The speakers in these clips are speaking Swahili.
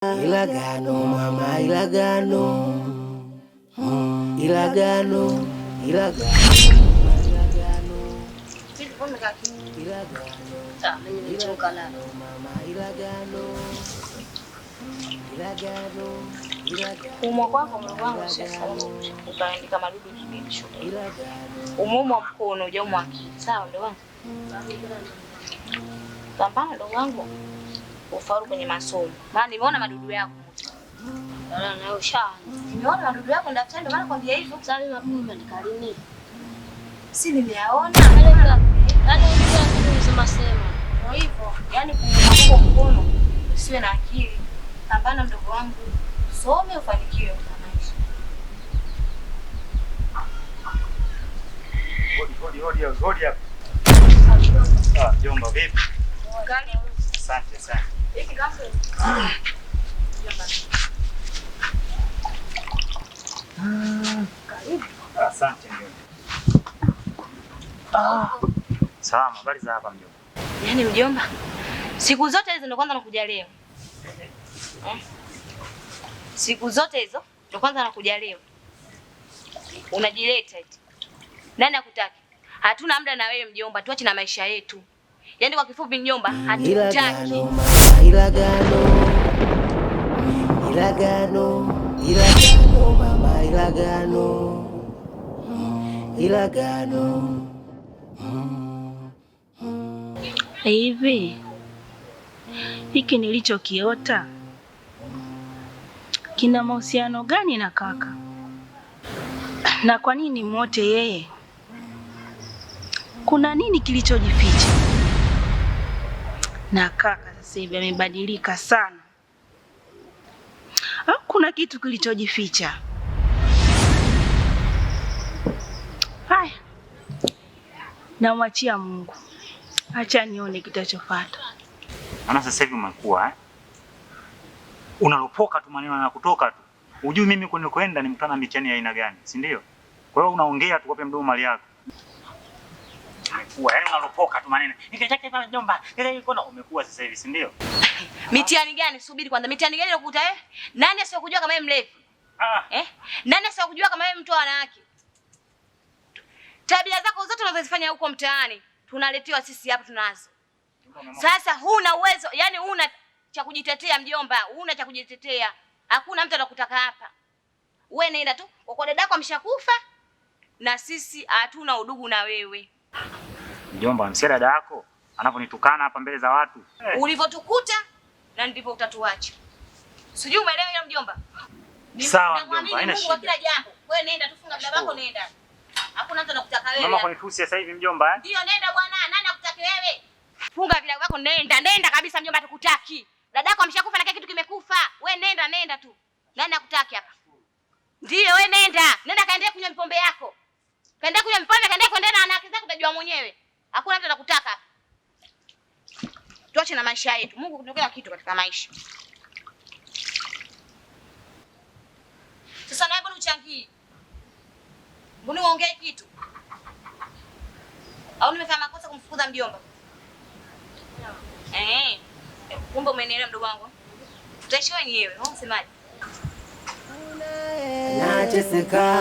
Ilagano mama, ilagano, ilagano, ilagano. Umwa kwako Mungu wangu sasa ukaandika madudu kibindi shule. Umumwa mkono hujaumwa akili. Sawa ndio wangu. Pambana ndio wangu. Ufaulu kwenye masomo. Maana nimeona madudu yako. Dada na usha. Nimeona madudu yako ndaftari ndio maana kwambia hivyo. Sasa mimi madudu nikalini. Si nimeyaona. Yaani unasema sema. Ndio hivyo. Yaani kumwako mkono usiwe na akili. Pambana mdogo wangu. Some ufanikiwe kwa maisha. Hodi hapa. Jomba vipi? Karibu. Asante sana. Hiki gafu. Karibu. Asante mjomba. Salama, habari za hapa mjomba? Yaani mjomba, siku zote hizo ndio kwanza nakuja leo. Siku zote hizo ndio kwanza nakuja leo. Unajileta eti. Nani akutaki? Hatuna muda na wewe mjomba, tuache na maisha yetu. Yaani kwa kifupi mjomba, hatutaki. Ilagano, ilagano, ilagano mama, ilagano, ilagano. Hivi hiki nilichokiota kina mahusiano gani na kaka? Na kwa nini mwote yeye? Kuna nini kilichojificha? Na kaka sasa hivi amebadilika sana. Kuna kitu kilichojificha. Haya, namwachia Mungu. Acha nione kitachofuata. Ana sasa hivi umekuwa unalopoka tu maneno yanakutoka tu. Hujui mimi kwenda nimkutana mitihani ya aina gani, si ndio? Kwa hiyo unaongea tu kwa mdomo mali yako. Umekuwa unalopoka tu maneno. Nikitaka kama jomba, ile iko na umekuwa sasa hivi, si ndio? Mitihani gani? Subiri kwanza. Mitihani gani unakuta Nani asiyokujua kama wewe mlevi? Nani asiyokujua kama wewe mtu wa wanawake? Tabia zako zote unazozifanya huko mtaani tunaletewa sisi hapa tunazo. Sasa huna uwezo, yani huna cha kujitetea mjomba, huna cha kujitetea. Hakuna mtu atakutaka hapa. Wewe nenda tu, kwa dadako ameshakufa na sisi hatuna udugu na wewe. Mjomba, msia dada yako anaponitukana hapa mbele za watu. Ulivyotukuta na ndivyo utatuacha. Sijui umeelewa hilo mjomba? Sawa mjomba, haina shida. Kila jambo. Wewe nenda tu, funga mlango wako nenda. Hakuna mtu anakutaka wewe. Mama kunitusi sasa hivi mjomba Ndio nenda bwana, nani akutaki wewe? Funga vilago vyako nenda kabisa mjomba atakutaki. Dadako ameshakufa na kile kitu kimekufa. Wewe nenda tu. Nani akutaki hapa? Ndio wewe nenda kaendelee kunywa pombe yako. Kaendelee kunywa pombe, kaendelee na wanawake zako utajua mwenyewe. Hakuna mtu atakutaka. Tuache na maisha yetu. Mungu kutokea kitu katika maisha. Sasa nawe mbona uchangii? Mbona uongee kitu? Au nimefanya makosa kumfukuza mjomba? Kumbe umenielewa mdogo wangu. Tutaishi wenyewe, unasemaje? Nateseka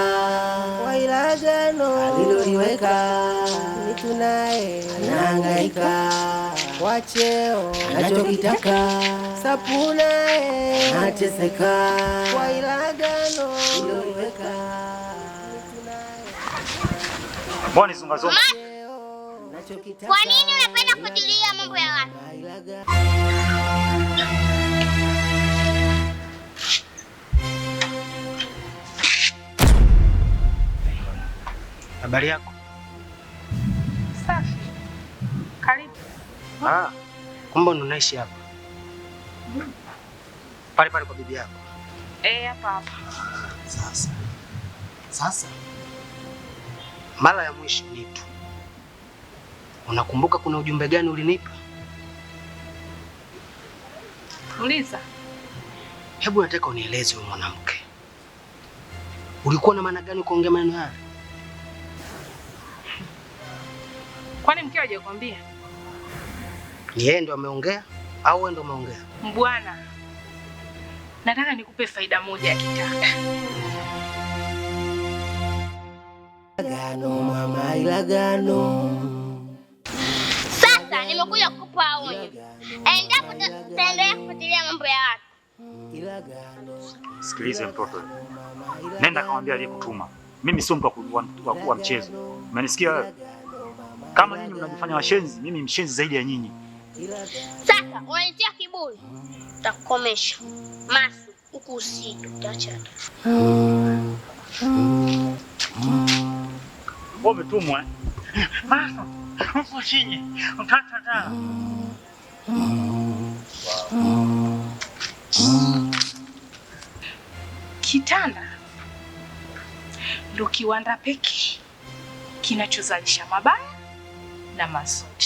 kwa ilagano aliloliweka, mtu naye anahangaika kwa cheo anachokitaka. Sapu naye nateseka kwa ilagano aliloliweka, mtu naye. Mbona zungazunga? Kwa nini unapenda kufuatilia mambo ya watu? Habari yako? Safi. Karibu. Kumbe unaishi hapa? Pale kwa bibi yako? Hapa. Sasa. Mara ya mwisho nitu. Unakumbuka kuna ujumbe gani ulinipa? Uliza. Hebu nataka unieleze wewe mwanamke. Ulikuwa na maana gani kuongea maneno haya? Kwani mkeo hajakwambia? Ni yeye ndo ameongea au wewe ndo umeongea? Mbwana, nataka nikupe faida moja ya kitanda. Ilagano mama, ilagano. Sasa nimekuja kukupa onyo. Endapo utaendelea kufuatilia mambo ya watu. Sikilize mtoto. Nenda kamwambia aliyekutuma. Mimi sio mtu wa mchezo. Umenisikia wewe? Kama nyinyi mnajifanya washenzi, mimi mshenzi zaidi ya nyinyi. Sasa unanitia kiburi. Utakomesha. Masu huku usije utaacha. Wewe umetumwa. Masu, huko chini. Utata. Kitanda ndo kiwanda pekee kinachozalisha mabaya na mazuri,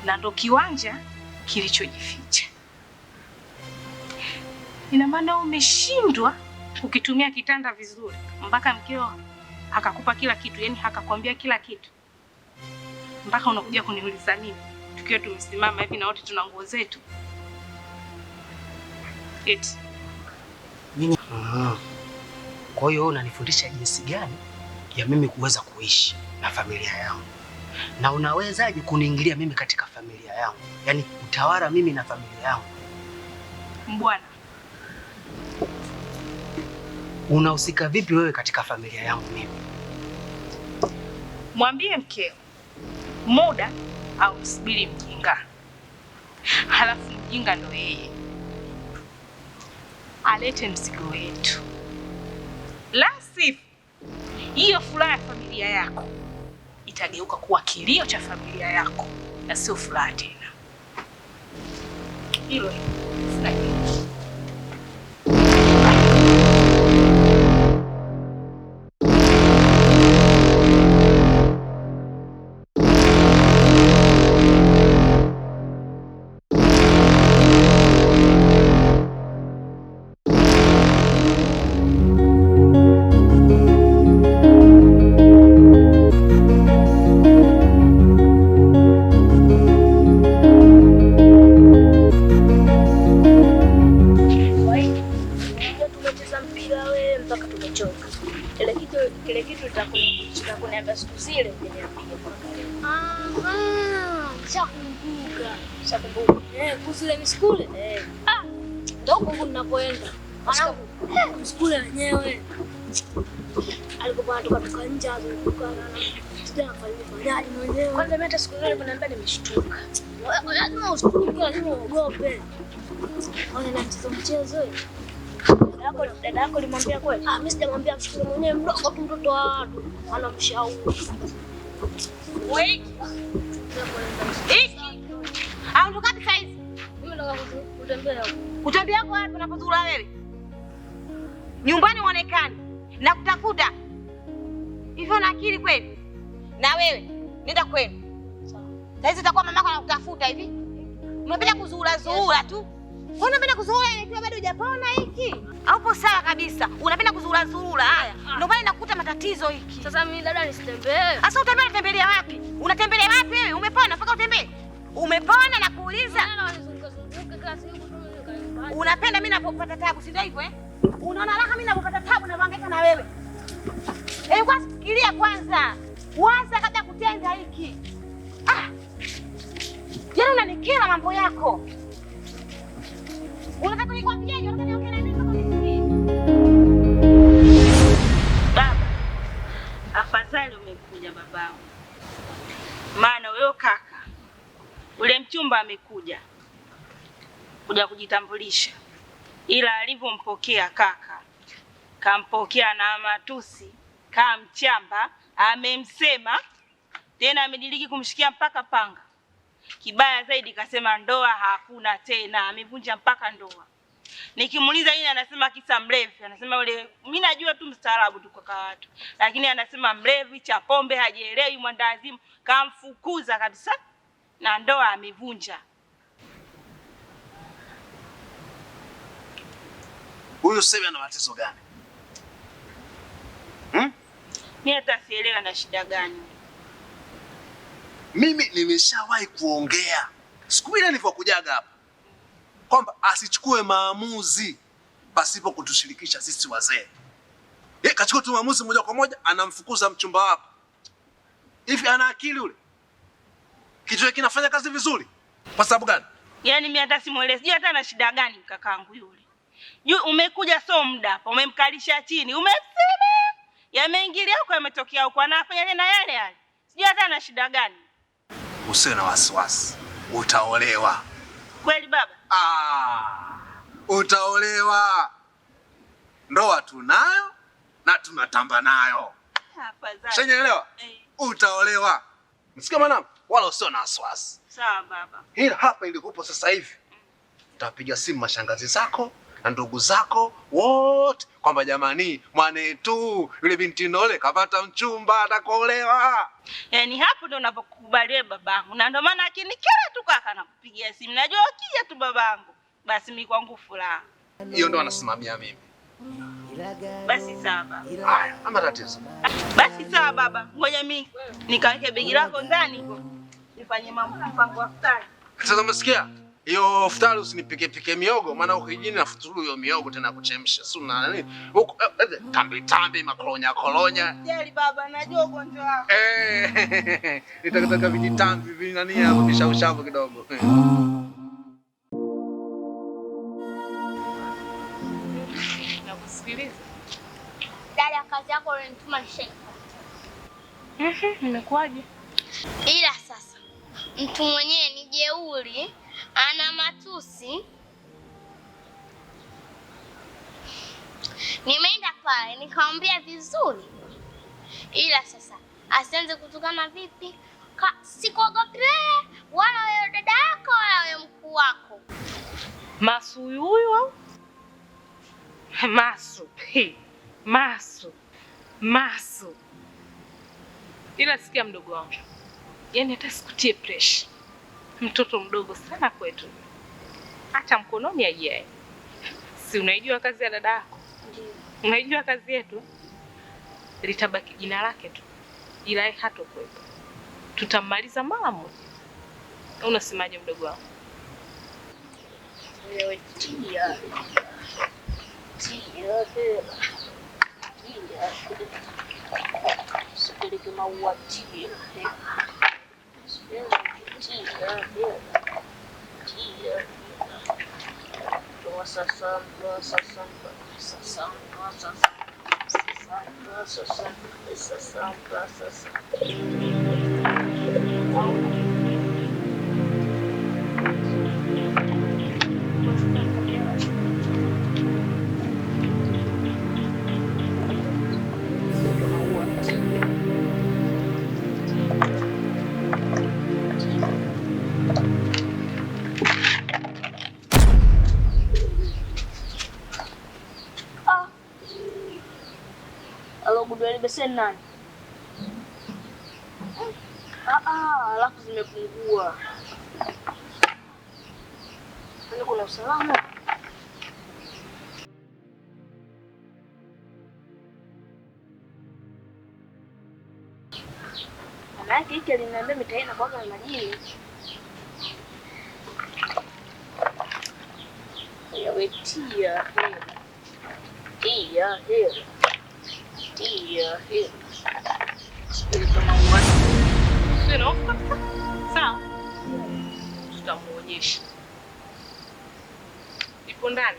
na ndo kiwanja kilichojificha. Ina maana umeshindwa kukitumia kitanda vizuri mpaka mkeo akakupa kila kitu, yani akakwambia kila kitu, mpaka unakuja kuniuliza nini tukiwa tumesimama hivi na wote tuna nguo zetu eti. Kwa hiyo unanifundisha jinsi gani ya mimi kuweza kuishi na familia yangu, na unawezaje kuniingilia mimi katika familia yangu, yaani utawala mimi na familia yangu? Mbwana, unahusika vipi wewe katika familia yangu mimi? Mwambie mkeo muda au msubiri mjinga, halafu mjinga ndo yeye alete mzigo wetu, la sivyo hiyo furaha ya familia yako itageuka kuwa kilio cha familia yako na sio furaha tena. Hilo sina kitu. Kuniambia siku zile ungeniambia mpaka leo. Shakumbuka. Kuzile miskule. Ndio huko ninapoenda. Mwanangu, miskule wenyewe. Alikuwa anatoka nje azunguka. Sija afanye mwenyewe. Kwanza mimi hata siku zile niliponiambia nimeshtuka. Lazima ushtuke, lazima uogope. Ona mchezo. Dada yako limwambia kweli? Mimi sijamwambia, mshukuru mwenyewe, mdogo tu, mtoto wa watu anamshauri. Wewe au ndo kabisa hizi? Mimi nataka kutembea huko. Kutembea kwa wapi unapozula wewe? Nyumbani uonekane na kutafuta. Hivyo na akili kweli? Na wewe nenda kwenu. Sasa hizi itakuwa mamako anakutafuta hivi. Unapenda kuzuura tu. Unapenda kuzuura ikiwa bado hujapona hiki? Haupo sawa kabisa. Unapenda kuzuura haya. Ndio maana nakuta matatizo hiki. Sasa mimi dada nisitembee. Sasa unatembelea wapi? Unatembelea wapi wewe? Umepona mpaka utembee? Umepona na kuuliza? Unapenda mimi napopata taabu, si ndio hivyo eh? Unaona raha mimi napopata taabu na kuhangaika na wewe. Kwanza fikiria kwanza. Waza kabla kutenda hiki. Jana unanikera mambo yako. Unataka nikwambie unataka niongee na mimi kama nisikie? Baba, afadhali umekuja babangu. Maana wewe kaka, ule mchumba amekuja kuja kujitambulisha, ila alivyompokea kaka, kampokea na matusi, kamchamba, amemsema, tena amediliki kumshikia mpaka panga. Kibaya zaidi kasema ndoa hakuna tena, amevunja mpaka ndoa. Nikimuuliza yeye anasema kisa mlevi, anasema yule mimi najua tu mstaarabu tu kwa watu. Lakini anasema mlevi cha pombe hajielewi mwandazimu, kamfukuza kabisa na ndoa amevunja. Huyu sasa ana matatizo gani? Mimi hata sielewa na shida gani. Mimi nimeshawahi kuongea siku ile nilipokujaga hapa. kwamba asichukue maamuzi pasipo kutushirikisha sisi wazee. Yeye kachukua tu maamuzi moja kwa moja, anamfukuza mchumba wako. Hivi ana akili ule? Kichwa kinafanya kazi vizuri? Kwa sababu gani? Yaani mimi hata simuelezi. Sijui hata ana shida gani kakaangu yule. Juu umekuja so muda hapa, umemkalisha chini, umesema yameingilia huko yametokea huko, anafanya tena yale yale. Sijui hata ana shida gani. Usiwe na wasiwasi. Utaolewa. Kweli baba? Utaolewa. Ndoa tunayo na tunatamba nayo. Afadhali. Shanyelewa? Utaolewa. Msikia mwanangu? Wala usiwe na wasiwasi. Sawa baba. Hili hapa ilikupo sasa hivi. Utapiga simu mashangazi zako na ndugu zako wote kwamba jamani, mwanetu yule binti Nole kapata mchumba, atakuolewa. Yaani hapo ndo unapokubaliwa babangu. Na ndio maana akinikera tu kaka nakupigia simu. Najua ukija tu babangu, basi mimi kwangu furaha. Hiyo ndo anasimamia mimi. Basi sawa baba. Haya, ama tatizo. Basi sawa baba. Ngoja mimi nikaweke begi lako ndani huko. Nifanye mpango wa futari. Sasa umesikia? Hiyo futari usinipike miogo, maana ukijini na futuru hiyo miogo tena kuchemsha. Si una nini? Huko tambi makolonya. Jeli baba, najua ugonjwa wako. Nitakataka vijitambi vinani hapo vishaushavu kidogo. Nakusikiliza. Dada, kazi yako unanituma nishe. Nimekuaje? Ila sasa mtu mwenyewe ni jeuri, ana matusi. Nimeenda pale nikamwambia vizuri, ila sasa asianze kutukana vipi? Sikuogope wala wewe dada yako wala wewe mkuu wako. Masu huyu au? Masu. Ila sikia mdogo wangu. Yaani hata sikutie pressure. Mtoto mdogo sana kwetu. Hata mkononi ajaye. Si unaijua kazi ya dada yako? Ndio. Unaijua kazi yetu? Litabaki jina lake tu. Ila yeye hatakuwepo. Tutamaliza mara moja. Unasemaje mdogo wangu? Wewe tia. Sikiliki maua tia. Gudweli beseni nani? Alafu zimepungua. Kwani kuna usalama? Manake hiki aliniambia mitaina kwa na majini. Yawe tia hela. Tia hela. Tia hela. Sikilika maua. Sina hofu kabisa. Sawa. Tutamuonyesha. Ipo ndani.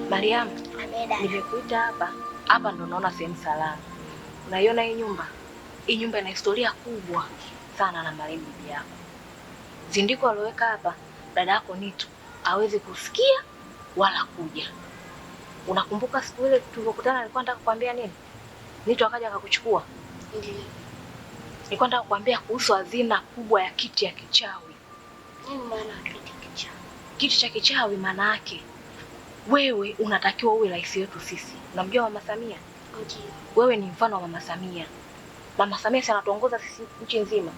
Mariam, nimekuita hapa. Hapa ndo naona sehemu salama. Unaiona hii nyumba? Hii nyumba ina historia kubwa sana na marehemu bibi yako. Zindiko aloweka hapa dada yako Nitu hawezi kusikia wala kuja. Unakumbuka siku ile tulipokutana nilikuwa nataka kukwambia nini? Nito akaja akakuchukua. Ndiyo. Nilikuwa nataka kukwambia kuhusu hazina kubwa ya kiti ya kichawi. Nini maana kiti kichawi? Kiti cha kichawi maana yake wewe unatakiwa uwe rais wetu sisi. Unamjua Mama Samia? Ndiyo. Wewe ni mfano wa Mama Samia. Mama Samia si anatuongoza sisi nchi nzima.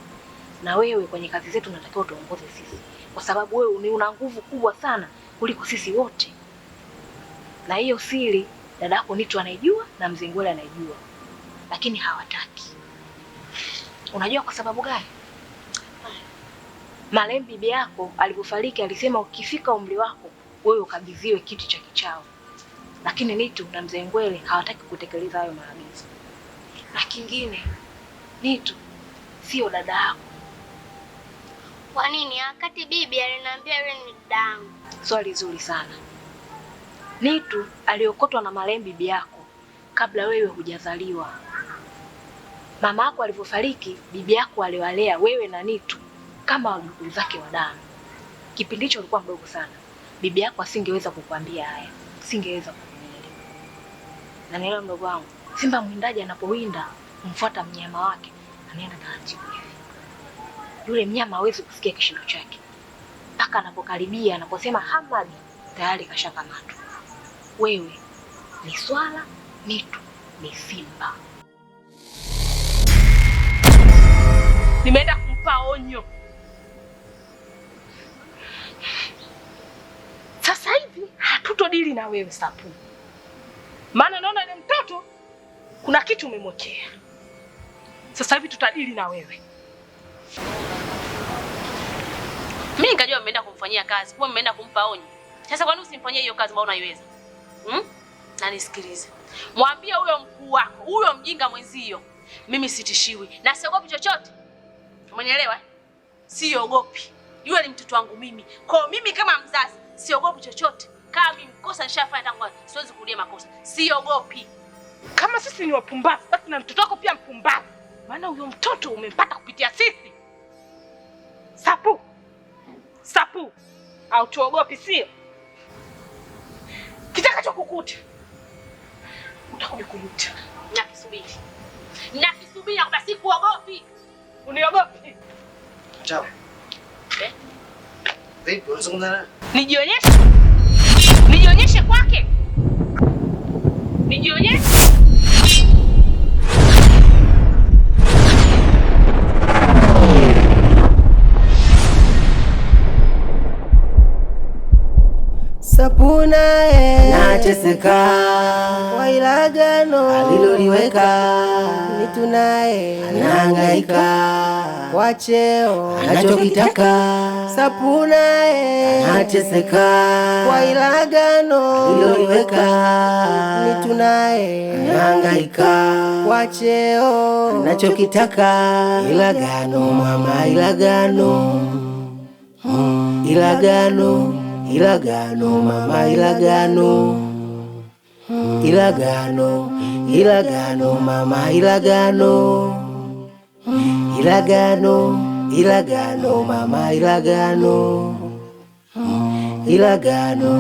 Na wewe kwenye kazi zetu unatakiwa tuongoze sisi. Kwa sababu wewe una nguvu kubwa sana kuliko sisi wote. Na hiyo siri dadako Nito anaijua na Mzee Ngwele anaijua. Lakini hawataki. Unajua kwa sababu gani? Marehemu bibi yako alipofariki alisema ukifika umri wako wewe ukabidhiwe kiti cha kichawi. Lakini Nito na Mzee Ngwele hawataki kutekeleza hayo maagizo. Na kingine, Nito sio dada yako. Kwa nini? Wakati bibi aliniambia yule ni dadangu. Swali zuri sana. Nito aliokotwa na marehemu bibi yako kabla wewe hujazaliwa. Mama yako alipofariki, bibi yako aliwalea wewe na Nito kama wajukuu zake wa damu. Kipindi hicho ulikuwa mdogo sana. Bibi yako asingeweza kukuambia haya. Singeweza kukuelewa. Na nielewa mdogo wangu, simba mwindaji anapowinda kumfuata mnyama wake, anaenda taratibu hivi. Yule mnyama hawezi kusikia kishindo chake. Mpaka anapokaribia, anaposema Hamad, tayari kashakamatwa. Wewe ni swala, Nito ni simba. Nimeenda kumpa onyo. Sasa hivi hatutodili na wewe Sapu. Maana naona ni mtoto kuna kitu umemwekea. Sasa hivi tutadili na wewe. Mimi nikajua mmeenda kumfanyia kazi, kwa mmeenda kumpa onyo. Sasa kwa nini usimfanyie hiyo kazi mbona unaiweza? Na nisikilize. Mwambie huyo mkuu wako, huyo mjinga mwenzio. Mimi sitishiwi na siogopi chochote. Umenielewa? Siogopi. Yule ni mtoto wangu mimi. Kwa mimi kama mzazi siogopi chochote. Kama mimi mkosa nishafanya tangu mwanzo, siwezi kurudia makosa. Siogopi. Kama sisi ni wapumbavu, basi na mtoto wako pia mpumbavu. Maana huyo mtoto umempata kupitia sisi. Sapu. Sapu. Au tuogopi sio? Kitakachokukuta utakuja kujuta. Nakisubiri. Nakisubiri kwa siku uogopi. Uniogopi? Chao. Vipi unazungumza naye? Nijionyeshe. Nijionyeshe kwake. Nijionyeshe. Sapuna nateseka, wailagano aliloliweka, Nito naye anahangaika kwa cheo anachokitaka. Sapuna nateseka, wailagano aliloliweka, Nito naye anahangaika kwa cheo anachokitaka. Ilagano mama, ilagano, ilagano, ilagano mama, ilagano, ilagano, ilagano mama, ilagano, ilagano, ilagano mama, ilagano, ilagano.